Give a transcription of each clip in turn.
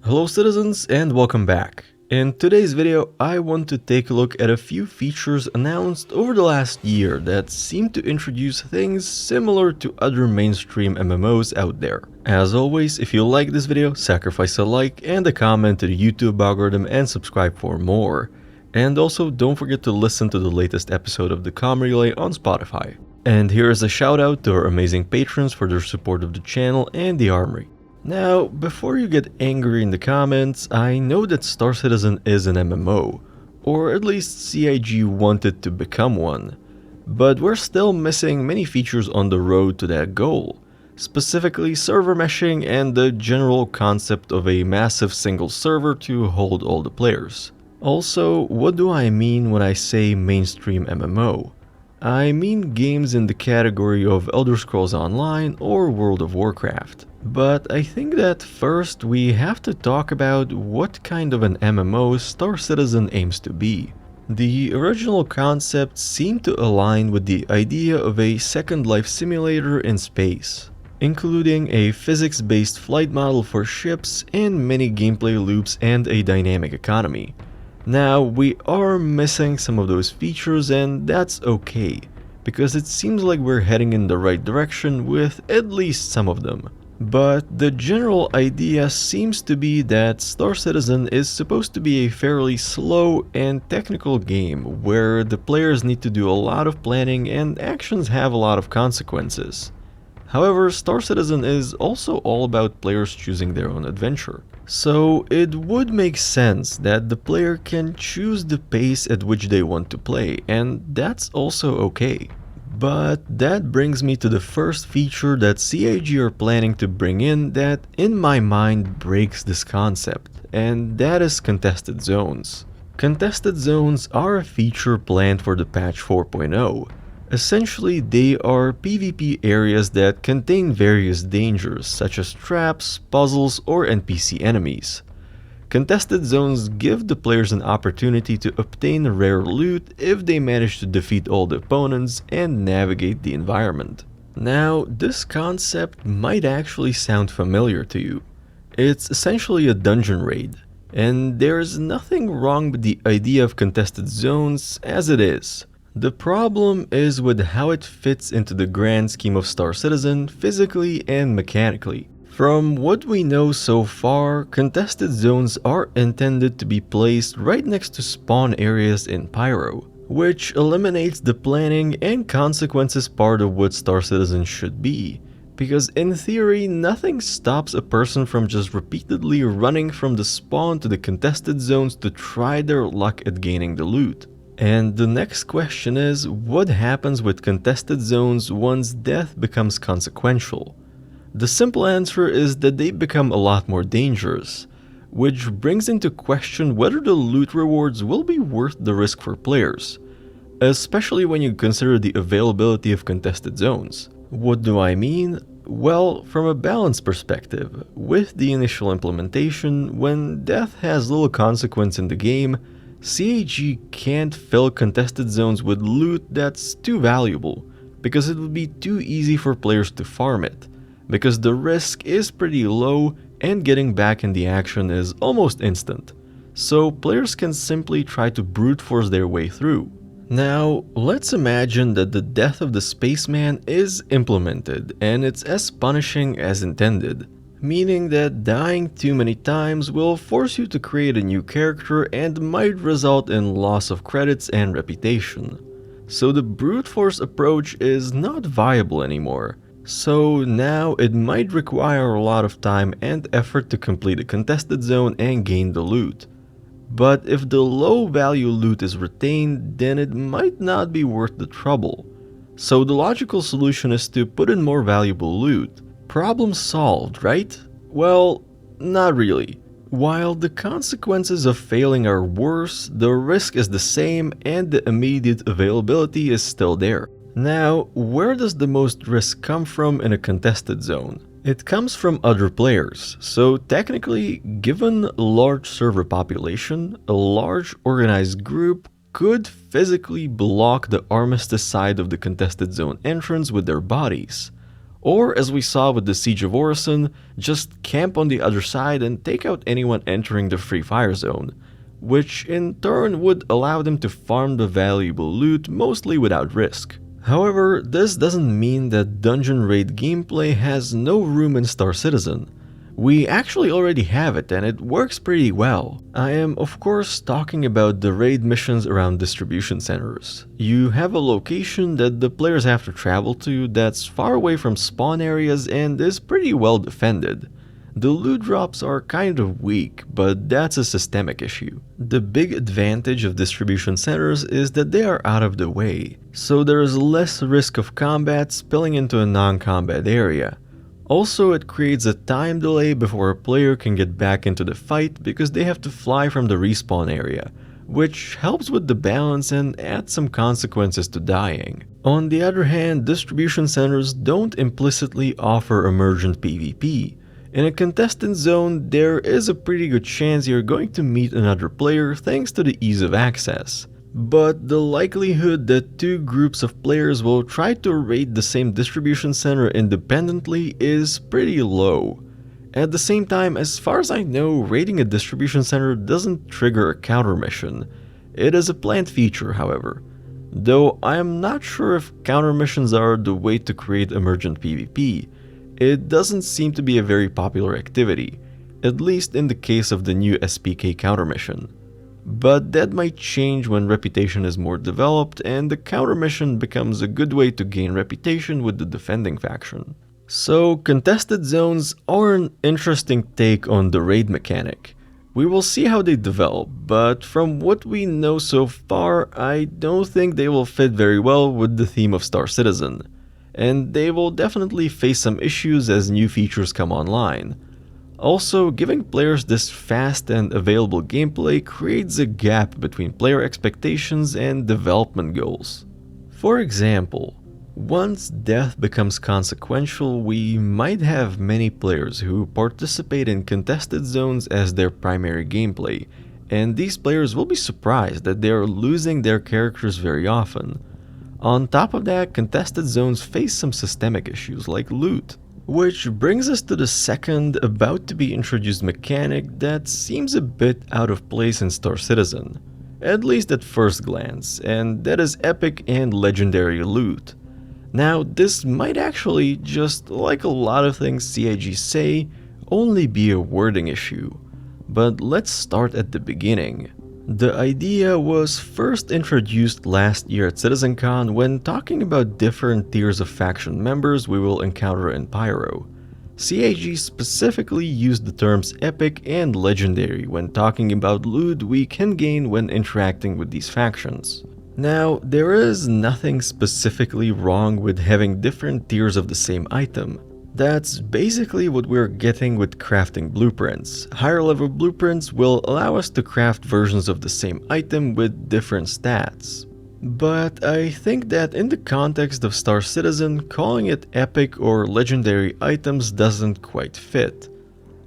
Hello citizens and welcome back. In today's video, I want to take a look at a few features announced over the last year that seem to introduce things similar to other mainstream MMOs out there. As always, if you like this video, sacrifice a like and a comment to the YouTube algorithm and subscribe for more. And also don't forget to listen to the latest episode of the Comm Relay on Spotify. And here is a shout out to our amazing patrons for their support of the channel and the Armory. Now, before you get angry in the comments, I know that Star Citizen is an MMO, or at least CIG wanted to become one, but we're still missing many features on the road to that goal, specifically server meshing and the general concept of a massive single server to hold all the players. Also, what do I mean when I say mainstream MMO? I mean games in the category of Elder Scrolls Online or World of Warcraft. But I think that first we have to talk about what kind of an MMO Star Citizen aims to be. The original concept seemed to align with the idea of a Second Life simulator in space, including a physics-based flight model for ships and many gameplay loops and a dynamic economy. Now, we are missing some of those features and that's okay, because it seems like we're heading in the right direction with at least some of them. But the general idea seems to be that Star Citizen is supposed to be a fairly slow and technical game where the players need to do a lot of planning and actions have a lot of consequences. However, Star Citizen is also all about players choosing their own adventure. So it would make sense that the player can choose the pace at which they want to play, and that's also okay. But that brings me to the first feature that CIG are planning to bring in that, in my mind, breaks this concept, and that is contested zones. Contested zones are a feature planned for the patch 4.0. Essentially, they are PvP areas that contain various dangers such as traps, puzzles, or NPC enemies. Contested zones give the players an opportunity to obtain rare loot if they manage to defeat all the opponents and navigate the environment. Now, this concept might actually sound familiar to you. It's essentially a dungeon raid, and there's nothing wrong with the idea of contested zones as it is. The problem is with how it fits into the grand scheme of Star Citizen physically and mechanically. From what we know so far, contested zones are intended to be placed right next to spawn areas in Pyro, which eliminates the planning and consequences part of what Star Citizen should be. Because in theory, nothing stops a person from just repeatedly running from the spawn to the contested zones to try their luck at gaining the loot. And the next question is, what happens with contested zones once death becomes consequential? The simple answer is that they become a lot more dangerous, which brings into question whether the loot rewards will be worth the risk for players, especially when you consider the availability of contested zones. What do I mean? Well, from a balance perspective, with the initial implementation, when death has little consequence in the game, CIG can't fill contested zones with loot that's too valuable, because it would be too easy for players to farm it, because the risk is pretty low and getting back in the action is almost instant, so players can simply try to brute force their way through. Now, let's imagine that the death of the spaceman is implemented and it's as punishing as intended. Meaning that dying too many times will force you to create a new character and might result in loss of credits and reputation. So the brute force approach is not viable anymore. So now it might require a lot of time and effort to complete a contested zone and gain the loot. But if the low value loot is retained, then it might not be worth the trouble. So the logical solution is to put in more valuable loot. Problem solved, right? Well, not really. While the consequences of failing are worse, the risk is the same and the immediate availability is still there. Now, where does the most risk come from in a contested zone? It comes from other players, so technically, given a large server population, a large organized group could physically block the armistice side of the contested zone entrance with their bodies. Or, as we saw with the Siege of Orison, just camp on the other side and take out anyone entering the free fire zone, which in turn would allow them to farm the valuable loot mostly without risk. However, this doesn't mean that dungeon raid gameplay has no room in Star Citizen. We actually already have it, and it works pretty well. I am of course talking about the raid missions around distribution centers. You have a location that the players have to travel to that's far away from spawn areas and is pretty well defended. The loot drops are kind of weak, but that's a systemic issue. The big advantage of distribution centers is that they are out of the way, so there is less risk of combat spilling into a non-combat area. Also, it creates a time delay before a player can get back into the fight because they have to fly from the respawn area, which helps with the balance and adds some consequences to dying. On the other hand, distribution centers don't implicitly offer emergent PvP. In a contested zone, there is a pretty good chance you're going to meet another player thanks to the ease of access. But the likelihood that two groups of players will try to raid the same distribution center independently is pretty low. At the same time, as far as I know, raiding a distribution center doesn't trigger a counter mission. It is a planned feature, however. Though I am not sure if counter missions are the way to create emergent PvP. It doesn't seem to be a very popular activity, at least in the case of the new SPK counter mission. But that might change when reputation is more developed and the counter mission becomes a good way to gain reputation with the defending faction. So contested zones are an interesting take on the raid mechanic. We will see how they develop, but from what we know so far, I don't think they will fit very well with the theme of Star Citizen. And they will definitely face some issues as new features come online. Also, giving players this fast and available gameplay creates a gap between player expectations and development goals. For example, once death becomes consequential, we might have many players who participate in contested zones as their primary gameplay, and these players will be surprised that they are losing their characters very often. On top of that, contested zones face some systemic issues like loot. Which brings us to the second about to be introduced mechanic that seems a bit out of place in Star Citizen, at least at first glance, and that is epic and legendary loot. Now, this might actually, just like a lot of things CIG say, only be a wording issue. But let's start at the beginning. The idea was first introduced last year at CitizenCon when talking about different tiers of faction members we will encounter in Pyro. CIG specifically used the terms epic and legendary when talking about loot we can gain when interacting with these factions. Now, there is nothing specifically wrong with having different tiers of the same item. That's basically what we're getting with crafting blueprints. Higher level blueprints will allow us to craft versions of the same item with different stats. But I think that in the context of Star Citizen, calling it epic or legendary items doesn't quite fit.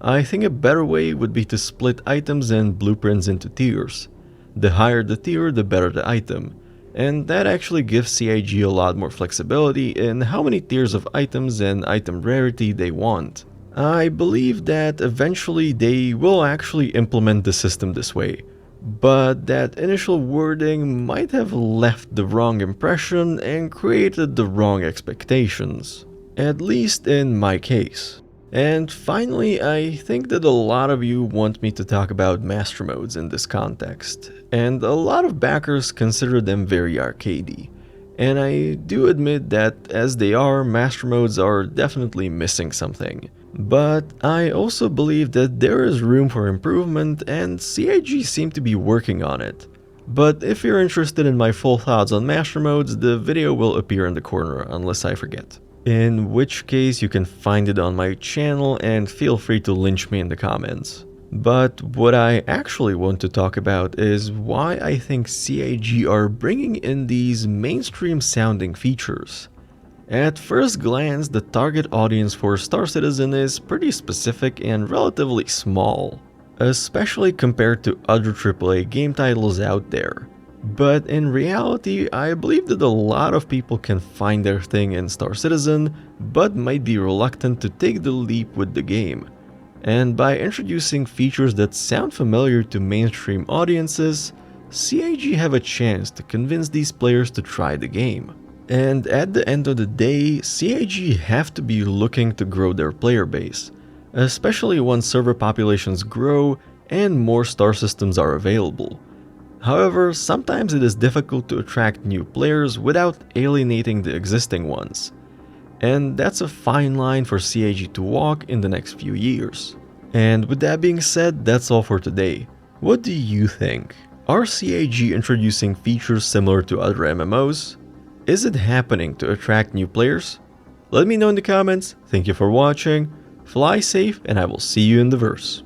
I think a better way would be to split items and blueprints into tiers. The higher the tier, the better the item. And that actually gives CIG a lot more flexibility in how many tiers of items and item rarity they want. I believe that eventually they will actually implement the system this way, but that initial wording might have left the wrong impression and created the wrong expectations, at least in my case. And finally, I think that a lot of you want me to talk about master modes in this context, and a lot of backers consider them very arcadey. And I do admit that as they are, master modes are definitely missing something. But I also believe that there is room for improvement and CIG seem to be working on it. But if you're interested in my full thoughts on master modes, the video will appear in the corner unless I forget. In which case you can find it on my channel and feel free to lynch me in the comments. But what I actually want to talk about is why I think CIG are bringing in these mainstream sounding features. At first glance, the target audience for Star Citizen is pretty specific and relatively small, especially compared to other AAA game titles out there. But in reality, I believe that a lot of people can find their thing in Star Citizen, but might be reluctant to take the leap with the game. And by introducing features that sound familiar to mainstream audiences, CIG have a chance to convince these players to try the game. And at the end of the day, CIG have to be looking to grow their player base, especially once server populations grow and more star systems are available. However, sometimes it is difficult to attract new players without alienating the existing ones. And that's a fine line for CIG to walk in the next few years. And with that being said, that's all for today. What do you think? Are CIG introducing features similar to other MMOs? Is it happening to attract new players? Let me know in the comments. Thank you for watching, fly safe, and I will see you in the verse.